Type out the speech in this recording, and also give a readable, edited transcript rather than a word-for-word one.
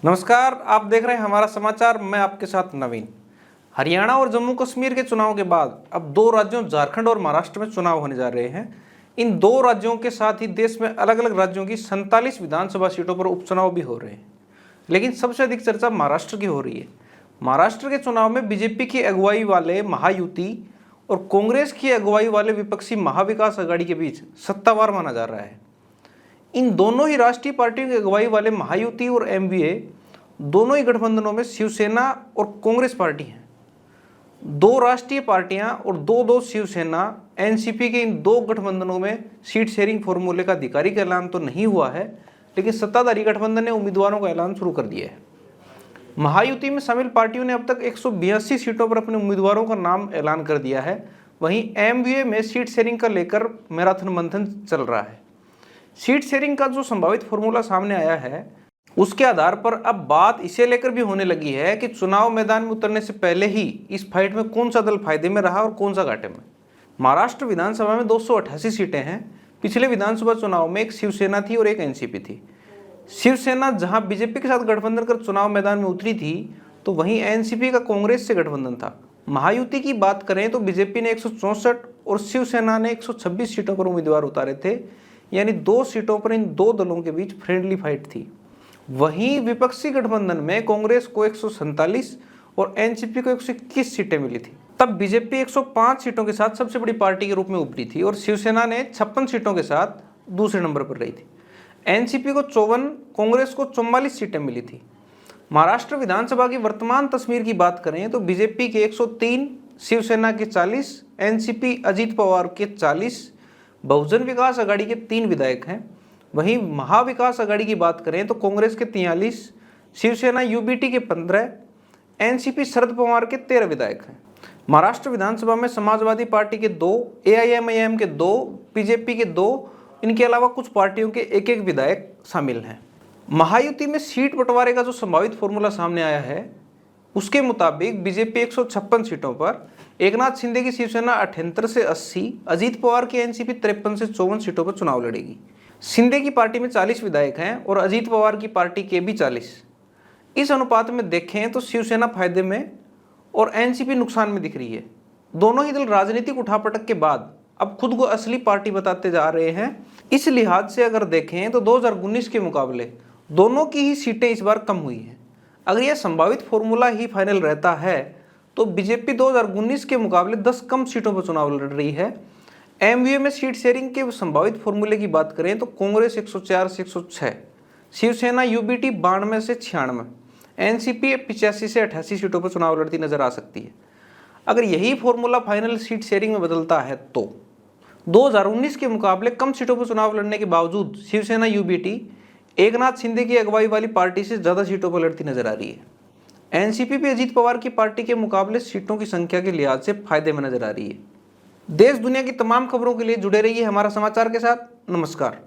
नमस्कार, आप देख रहे हैं हमारा समाचार। मैं आपके साथ नवीन। हरियाणा और जम्मू कश्मीर के चुनाव के बाद अब दो राज्यों झारखंड और महाराष्ट्र में चुनाव होने जा रहे हैं। इन दो राज्यों के साथ ही देश में अलग अलग राज्यों की 47 विधानसभा सीटों पर उपचुनाव भी हो रहे हैं, लेकिन सबसे अधिक चर्चा महाराष्ट्र की हो रही है। महाराष्ट्र के चुनाव में बीजेपी की अगुवाई वाले महायुति और कांग्रेस की अगुवाई वाले विपक्षी महाविकास आघाड़ी के बीच सत्तावार माना जा रहा है। इन दोनों ही राष्ट्रीय पार्टियों की अगुवाई वाले महायुति और एमवीए दोनों ही गठबंधनों में शिवसेना और कांग्रेस पार्टी हैं। दो राष्ट्रीय पार्टियां और दो शिवसेना एनसीपी के इन दो गठबंधनों में सीट शेयरिंग फॉर्मूले का आधिकारिक ऐलान तो नहीं हुआ है, लेकिन सत्ताधारी गठबंधन ने उम्मीदवारों का ऐलान शुरू कर दिया है। महायुति में शामिल पार्टियों ने अब तक 182 सीटों पर अपने उम्मीदवारों का नाम ऐलान कर दिया है। वहीं एमवीए में सीट शेयरिंग का लेकर मैराथन मंथन चल रहा है। सीट शेयरिंग का जो संभावित फॉर्मूला सामने आया है, उसके आधार पर अब बात इसे लेकर भी होने लगी है कि चुनाव मैदान में उतरने से पहले ही इस फाइट में कौन सा दल फायदे में रहा और कौन सा घाटे में। महाराष्ट्र विधानसभा में 288 सीटें हैं। पिछले विधानसभा चुनाव में एक शिवसेना थी और एक एनसीपी थी। शिवसेना जहां बीजेपी के साथ गठबंधन कर चुनाव मैदान में उतरी थी, तो वहीं एनसीपी का कांग्रेस से गठबंधन था। महायुति की बात करें तो बीजेपी ने 164 और शिवसेना ने 126 सीटों पर उम्मीदवार उतारे थे, यानी 2 सीटों पर इन दो दलों के बीच फ्रेंडली फाइट थी। वहीं विपक्षी गठबंधन में कांग्रेस को 147 और एनसीपी को 121 सीटें मिली थी। तब बीजेपी 105 सीटों के साथ सबसे बड़ी पार्टी के रूप में उभरी थी और शिवसेना ने 56 सीटों के साथ दूसरे नंबर पर रही थी। एनसीपी को 54, कांग्रेस को 44 सीटें मिली थी। महाराष्ट्र विधानसभा की वर्तमान तस्वीर की बात करें तो बीजेपी के 103, शिवसेना के 40, एनसीपी अजीत पवार के 40, बहुजन विकास आघाड़ी के 3 विधायक हैं। वहीं महाविकास आघाड़ी की बात करें तो कांग्रेस के 43, शिवसेना यूबीटी के 15, एनसीपी शरद पवार के 13 विधायक हैं। महाराष्ट्र विधानसभा में समाजवादी पार्टी के 2, एआईएमआईएम के 2, बीजेपी के 2, इनके अलावा कुछ पार्टियों के एक एक विधायक शामिल हैं। महायुति में सीट बंटवारे का जो संभावित फॉर्मूला सामने आया है, उसके मुताबिक बीजेपी 156 सीटों पर, एकनाथ शिंदे की शिवसेना 78 से 80, अजीत पवार की एनसीपी 53 से 54 सीटों पर चुनाव लड़ेगी। शिंदे की पार्टी में 40 विधायक हैं और अजीत पवार की पार्टी के भी 40। इस अनुपात में देखें तो शिवसेना फायदे में और एनसीपी नुकसान में दिख रही है। दोनों ही दल राजनीतिक उठापटक के बाद अब खुद को असली पार्टी बताते जा रहे हैं। इस लिहाज से अगर देखें तो 2019 के मुकाबले दोनों की ही सीटें इस बार कम हुई हैं। अगर यह संभावित फॉर्मूला ही फाइनल रहता है तो बीजेपी 2019 के मुकाबले 10 कम सीटों पर चुनाव लड़ रही है। एमवीए में सीट शेयरिंग के संभावित फॉर्मूले की बात करें तो कांग्रेस 104 से 106, शिवसेना यूबीटी 92 से 96, एनसीपी 85 से 88 सीटों पर चुनाव लड़ती नजर आ सकती है। अगर यही फॉर्मूला फाइनल सीट शेयरिंग में बदलता है तो 2019 के मुकाबले कम सीटों पर चुनाव लड़ने के बावजूद शिवसेना यूबीटी एकनाथ शिंदे की अगुवाई वाली पार्टी से ज्यादा सीटों पर लड़ती नजर आ रही है। एनसीपी भी अजीत पवार की पार्टी के मुकाबले सीटों की संख्या के लिहाज से फायदे में नजर आ रही है। देश दुनिया की तमाम खबरों के लिए जुड़े रहिए हमारा समाचार के साथ। नमस्कार।